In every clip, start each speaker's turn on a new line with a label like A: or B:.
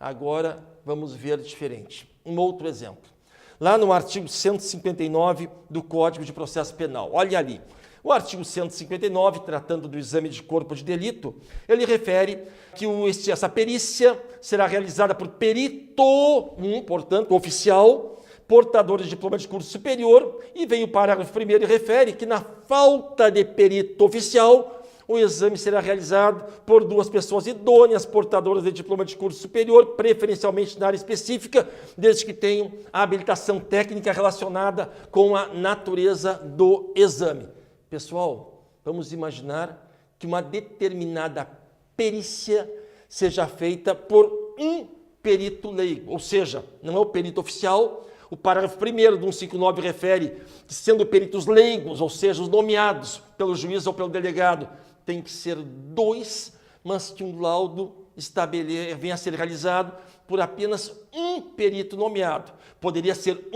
A: Agora vamos ver diferente. Um outro exemplo. Lá no artigo 159 do Código de Processo Penal. Olha ali. O artigo 159, tratando do exame de corpo de delito, ele refere que essa perícia será realizada por perito, portanto, oficial, portador de diploma de curso superior, e vem o parágrafo 1º e refere que na falta de perito oficial, o exame será realizado por 2 pessoas idôneas, portadoras de diploma de curso superior, preferencialmente na área específica, desde que tenham a habilitação técnica relacionada com a natureza do exame. Pessoal, vamos imaginar que uma determinada perícia seja feita por um perito leigo, ou seja, não é o perito oficial. O parágrafo 1º do 159 refere que, sendo peritos leigos, ou seja, os nomeados pelo juiz ou pelo delegado, tem que ser 2, mas que um laudo venha a ser realizado por apenas um perito nomeado. Poderia ser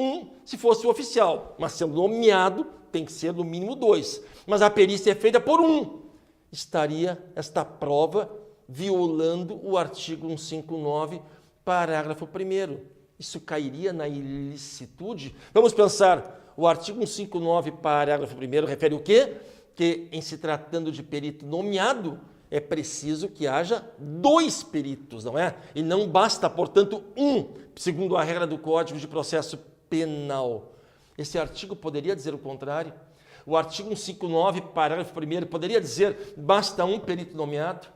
A: se fosse o oficial, mas sendo nomeado, tem que ser no mínimo 2. Mas a perícia é feita por um. Estaria esta prova violando o artigo 159, parágrafo 1º. Isso cairia na ilicitude? Vamos pensar, o artigo 159, parágrafo 1º, refere o quê? Que, em se tratando de perito nomeado, é preciso que haja 2 peritos, não é? E não basta, portanto, segundo a regra do Código de Processo Penal. Esse artigo poderia dizer o contrário? O artigo 159, parágrafo 1º, poderia dizer basta um perito nomeado?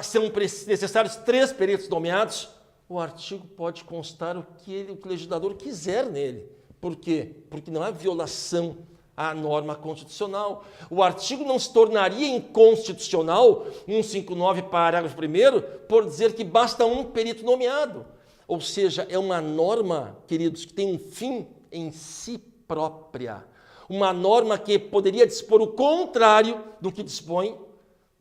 A: São necessários 3 peritos nomeados? O artigo pode constar o que o legislador quiser nele. Por quê? Porque não há violação à norma constitucional. O artigo não se tornaria inconstitucional, 159, parágrafo 1º, por dizer que basta um perito nomeado. Ou seja, é uma norma, queridos, que tem um fim em si própria. Uma norma que poderia dispor o contrário do que dispõe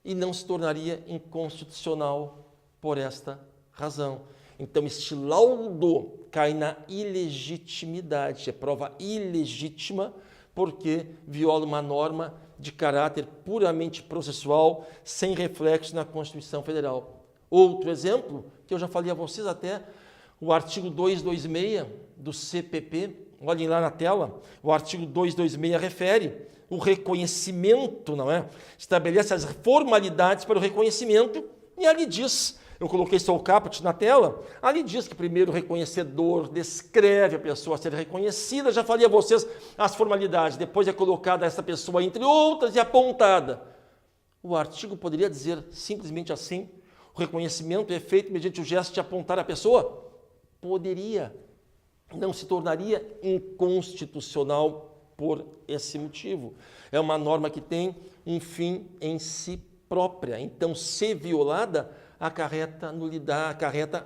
A: e não se tornaria inconstitucional por esta razão. Então, este laudo cai na ilegitimidade, é prova ilegítima, porque viola uma norma de caráter puramente processual, sem reflexo na Constituição Federal. Outro exemplo, que eu já falei a vocês até, o artigo 226 do CPP, olhem lá na tela, o artigo 226 refere o reconhecimento, não é? Estabelece as formalidades para o reconhecimento e ali diz, eu coloquei só o caput na tela, ali diz que primeiro o reconhecedor descreve a pessoa a ser reconhecida, já falei a vocês as formalidades, depois é colocada essa pessoa entre outras e apontada. O artigo poderia dizer simplesmente assim, o reconhecimento é feito mediante o gesto de apontar a pessoa? Poderia. Não se tornaria inconstitucional por esse motivo. É uma norma que tem um fim em si própria, então, se violada, acarreta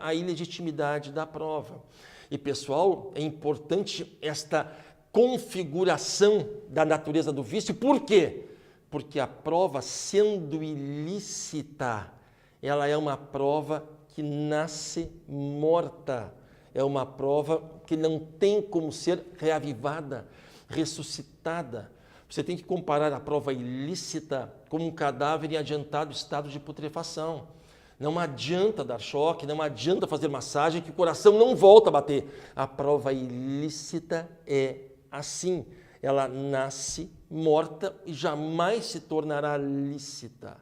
A: a ilegitimidade da prova. E, pessoal, é importante esta configuração da natureza do vício. Por quê? Porque a prova, sendo ilícita, ela é uma prova que nasce morta. É uma prova que não tem como ser reavivada, ressuscitada. Você tem que comparar a prova ilícita com um cadáver em adiantado estado de putrefação. Não adianta dar choque, não adianta fazer massagem, que o coração não volta a bater. A prova ilícita é assim. Ela nasce morta e jamais se tornará lícita.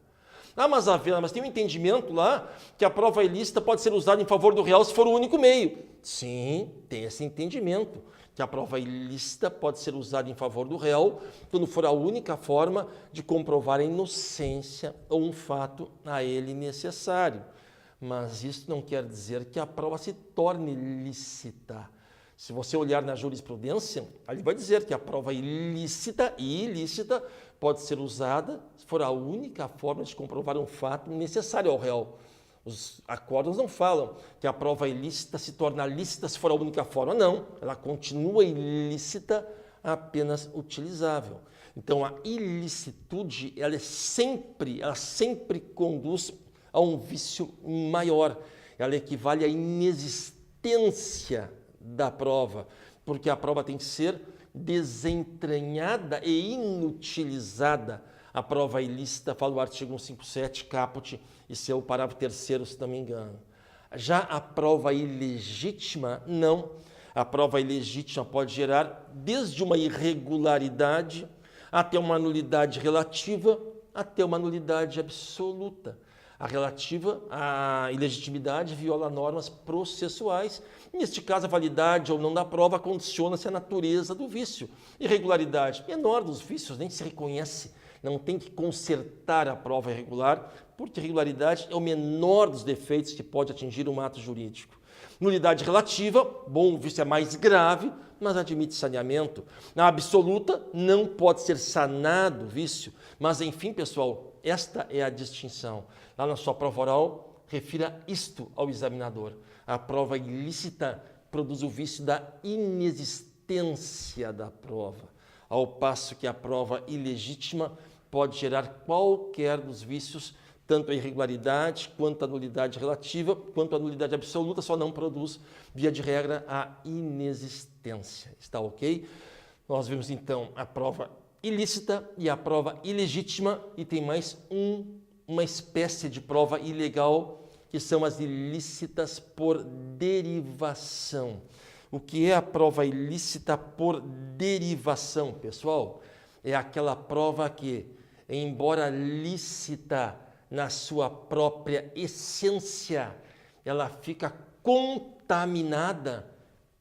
A: Mas tem um entendimento lá que a prova ilícita pode ser usada em favor do réu se for o único meio. Sim, tem esse entendimento, que a prova ilícita pode ser usada em favor do réu quando for a única forma de comprovar a inocência ou um fato a ele necessário. Mas isso não quer dizer que a prova se torne lícita. Se você olhar na jurisprudência, ali vai dizer que a prova ilícita e ilícita pode ser usada se for a única forma de comprovar um fato necessário ao réu. Os acórdãos não falam que a prova ilícita se torna lícita se for a única forma. Não, ela continua ilícita, apenas utilizável. Então, a ilicitude, ela sempre conduz a um vício maior. Ela equivale à inexistência da prova, porque a prova tem que ser desentranhada e inutilizada. A prova ilícita, fala o artigo 157, caput, e seu parágrafo 3º, se não me engano. Já a prova ilegítima, não. A prova ilegítima pode gerar desde uma irregularidade até uma nulidade relativa, até uma nulidade absoluta. A relativa, a ilegitimidade viola normas processuais. Neste caso, a validade ou não da prova condiciona-se à natureza do vício. Irregularidade, menor dos vícios, nem se reconhece. Não tem que consertar a prova irregular, porque irregularidade é o menor dos defeitos que pode atingir um ato jurídico. Nulidade relativa, bom, o vício é mais grave, mas admite saneamento. Na absoluta, não pode ser sanado o vício, mas enfim, pessoal, esta é a distinção. Lá na sua prova oral, refira isto ao examinador. A prova ilícita produz o vício da inexistência da prova, ao passo que a prova ilegítima pode gerar qualquer dos vícios, tanto a irregularidade, quanto a nulidade relativa, quanto a nulidade absoluta, só não produz, via de regra, a inexistência. Está ok? Nós vimos, então, a prova ilícita e a prova ilegítima, e tem mais uma espécie de prova ilegal, que são as ilícitas por derivação. O que é a prova ilícita por derivação, pessoal? É aquela prova que, embora lícita na sua própria essência, ela fica contaminada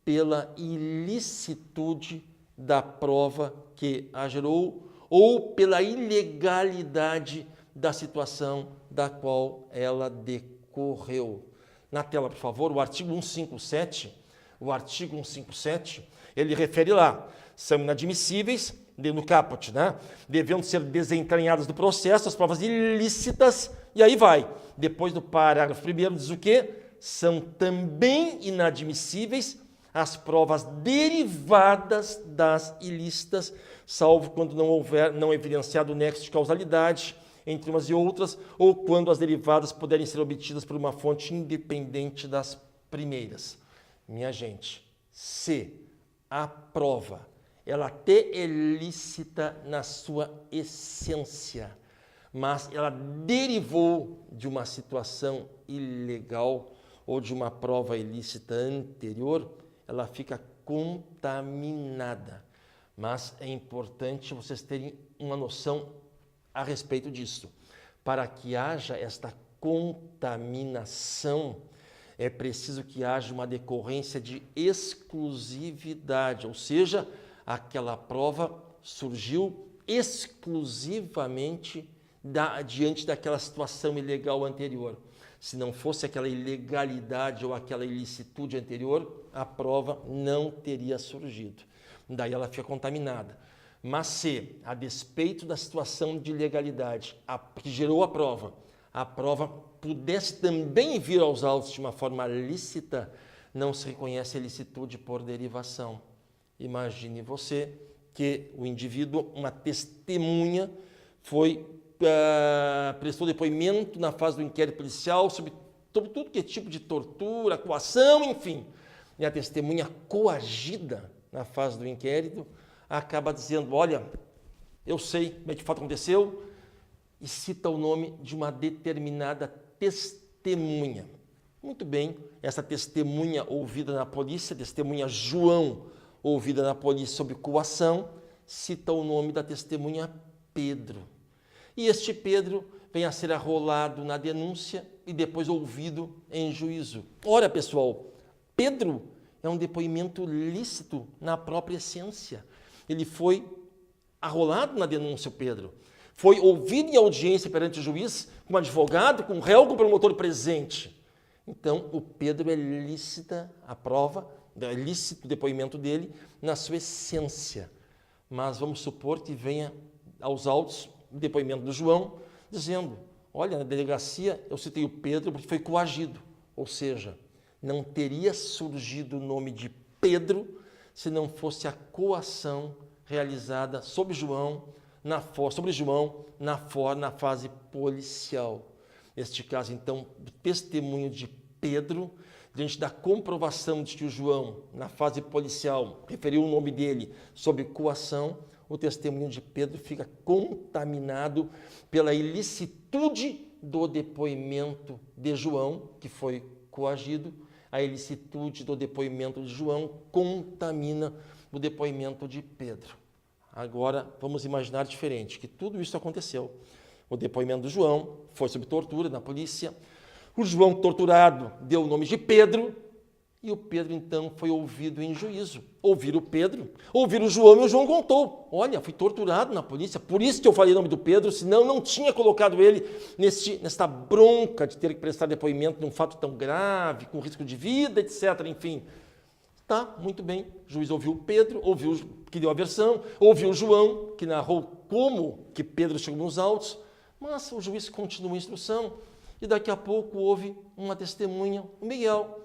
A: pela ilicitude da prova que a gerou ou pela ilegalidade da situação da qual ela decorreu. Na tela, por favor, o artigo 157, ele refere lá, são inadmissíveis, no caput, né? Devendo ser desentranhadas do processo as provas ilícitas, e aí vai. Depois do parágrafo primeiro diz o quê? São também inadmissíveis as provas derivadas das ilícitas, salvo quando não evidenciado o nexo de causalidade entre umas e outras, ou quando as derivadas puderem ser obtidas por uma fonte independente das primeiras. Minha gente, se a prova ela até é lícita na sua essência, mas ela derivou de uma situação ilegal ou de uma prova ilícita anterior, ela fica contaminada. Mas é importante vocês terem uma noção a respeito disso. Para que haja esta contaminação, é preciso que haja uma decorrência de exclusividade, ou seja, aquela prova surgiu exclusivamente diante daquela situação ilegal anterior. Se não fosse aquela ilegalidade ou aquela ilicitude anterior, a prova não teria surgido. Daí ela fica contaminada. Mas se, a despeito da situação de ilegalidade que gerou a prova pudesse também vir aos autos de uma forma lícita, não se reconhece a ilicitude por derivação. Imagine você que o indivíduo, uma testemunha, prestou depoimento na fase do inquérito policial sobre tudo que é tipo de tortura, coação, enfim. E a testemunha coagida na fase do inquérito acaba dizendo, olha, eu sei como é que de fato aconteceu, e cita o nome de uma determinada testemunha. Muito bem, essa testemunha ouvida na polícia, testemunha João, ouvida na polícia sobre coação, cita o nome da testemunha Pedro. E este Pedro vem a ser arrolado na denúncia e depois ouvido em juízo. Ora, pessoal, Pedro é um depoimento lícito na própria essência. Ele foi arrolado na denúncia, o Pedro. Foi ouvido em audiência perante o juiz, com advogado, com réu, com promotor presente. Então, o Pedro é lícita a prova, é lícito o depoimento dele na sua essência. Mas vamos supor que venha aos autos o depoimento do João, dizendo, olha, na delegacia eu citei o Pedro porque foi coagido. Ou seja, não teria surgido o nome de Pedro se não fosse a coação realizada sobre João na fase policial. Neste caso, então, o testemunho de Pedro, diante da comprovação de que o João, na fase policial, referiu o nome dele sob coação, o testemunho de Pedro fica contaminado pela ilicitude do depoimento de João, que foi coagido, a ilicitude do depoimento de João contamina o depoimento de Pedro. Agora, vamos imaginar diferente, que tudo isso aconteceu. O depoimento do João foi sob tortura na polícia. O João torturado deu o nome de Pedro, e o Pedro, então, foi ouvido em juízo. Ouviram o Pedro, ouviram o João, e o João contou. Olha, fui torturado na polícia, por isso que eu falei o nome do Pedro, senão não tinha colocado ele nesta bronca de ter que prestar depoimento de um fato tão grave, com risco de vida, etc. Enfim, tá, muito bem. O juiz ouviu o Pedro, ouviu que deu a versão, ouviu o João, que narrou como que Pedro chegou nos autos, mas o juiz continuou a instrução, e daqui a pouco houve uma testemunha, o Miguel.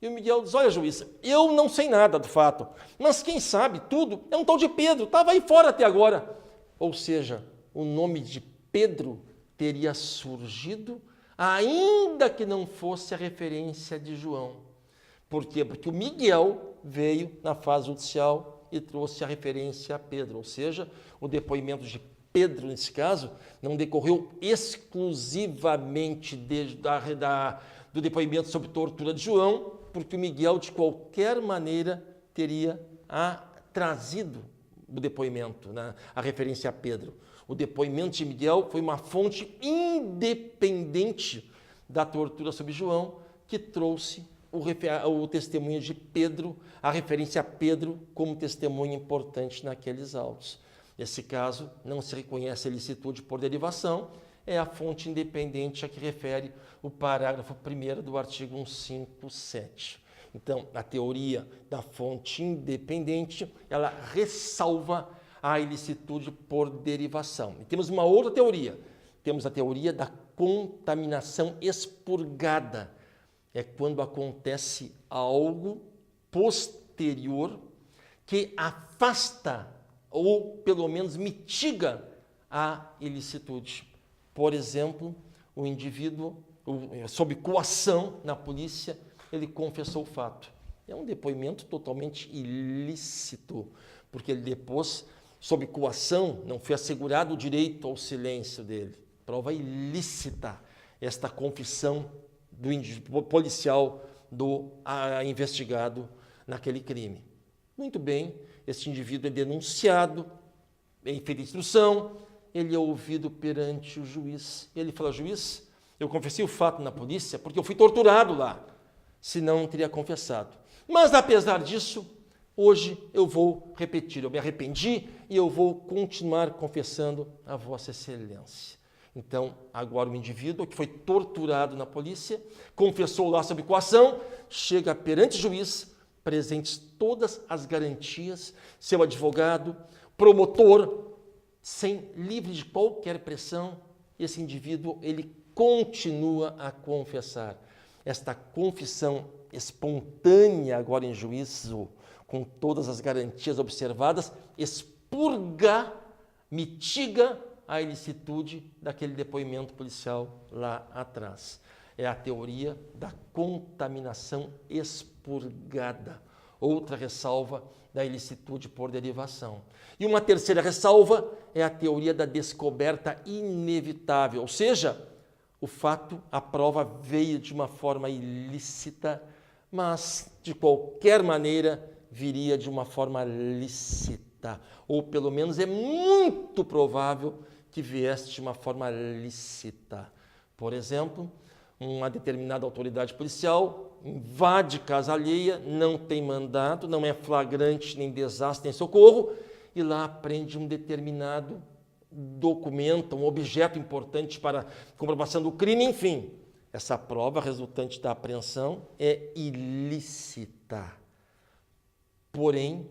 A: E o Miguel diz, olha, juiz, eu não sei nada do fato, mas quem sabe tudo é um tal de Pedro, estava aí fora até agora. Ou seja, o nome de Pedro teria surgido, ainda que não fosse a referência de João. Por quê? Porque o Miguel veio na fase judicial e trouxe a referência a Pedro, ou seja, o depoimento de Pedro, nesse caso, não decorreu exclusivamente do depoimento sobre tortura de João, porque o Miguel, de qualquer maneira, teria trazido o depoimento, a referência a Pedro. O depoimento de Miguel foi uma fonte independente da tortura sobre João, que trouxe o testemunho de Pedro, a referência a Pedro como testemunho importante naqueles autos. Nesse caso, não se reconhece a ilicitude por derivação, é a fonte independente a que refere o parágrafo 1º do artigo 157. Então, a teoria da fonte independente, ela ressalva a ilicitude por derivação. E temos uma outra teoria, temos a teoria da contaminação expurgada. É quando acontece algo posterior que afasta ou, pelo menos, mitiga a ilicitude. Por exemplo, o indivíduo, sob coação na polícia, ele confessou o fato. É um depoimento totalmente ilícito, porque ele depois, sob coação, não foi assegurado o direito ao silêncio dele. Prova ilícita esta confissão do policial investigado naquele crime. Muito bem, este indivíduo é denunciado, é feita instrução, ele é ouvido perante o juiz. Ele fala, juiz, eu confessei o fato na polícia porque eu fui torturado lá, senão não teria confessado. Mas, apesar disso, hoje eu vou repetir, eu me arrependi e eu vou continuar confessando a Vossa Excelência. Então, agora o indivíduo que foi torturado na polícia, confessou lá sob coação, chega perante o juiz, presentes todas as garantias, seu advogado, promotor, livre de qualquer pressão, esse indivíduo, ele continua a confessar. Esta confissão espontânea agora em juízo, com todas as garantias observadas, expurga, mitiga a ilicitude daquele depoimento policial lá atrás. É a teoria da contaminação expurgada. Outra ressalva da ilicitude por derivação. E uma terceira ressalva é a teoria da descoberta inevitável, ou seja, o fato, a prova veio de uma forma ilícita, mas de qualquer maneira viria de uma forma lícita, ou pelo menos é muito provável que viesse de uma forma lícita. Por exemplo, uma determinada autoridade policial invade casa alheia, não tem mandato, não é flagrante, nem desastre, nem socorro, e lá apreende um determinado documento, um objeto importante para comprovação do crime, enfim. Essa prova resultante da apreensão é ilícita. Porém,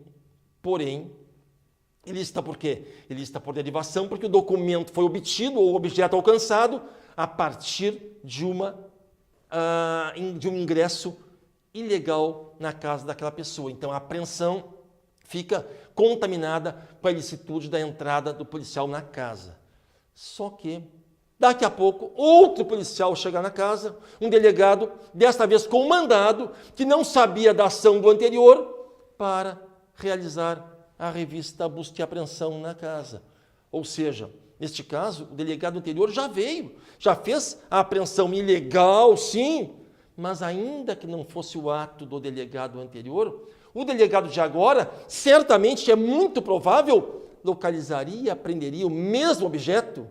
A: ilícita por quê? Ilícita por derivação, porque o documento foi obtido ou o objeto alcançado a partir de um ingresso ilegal na casa daquela pessoa. Então, a apreensão fica contaminada com a ilicitude da entrada do policial na casa. Só que, daqui a pouco, outro policial chega na casa, um delegado, desta vez com mandado, que não sabia da ação do anterior, para realizar a revista busca e apreensão na casa. Ou seja, neste caso, o delegado anterior já veio, já fez a apreensão ilegal, sim, mas ainda que não fosse o ato do delegado anterior, o delegado de agora, certamente é muito provável, localizaria e apreenderia o mesmo objeto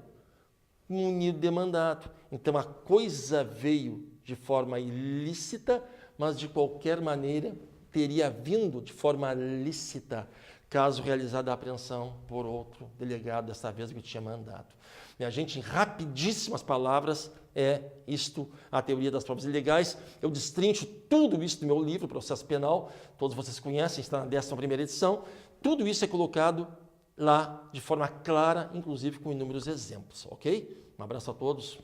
A: munido de mandado. Então a coisa veio de forma ilícita, mas de qualquer maneira teria vindo de forma lícita, caso realizada a apreensão por outro delegado, dessa vez que tinha mandado. Minha gente, em rapidíssimas palavras, é isto a teoria das provas ilegais. Eu destrincho tudo isso no meu livro, Processo Penal, todos vocês conhecem, está na 11ª edição. Tudo isso é colocado lá de forma clara, inclusive com inúmeros exemplos, ok? Um abraço a todos.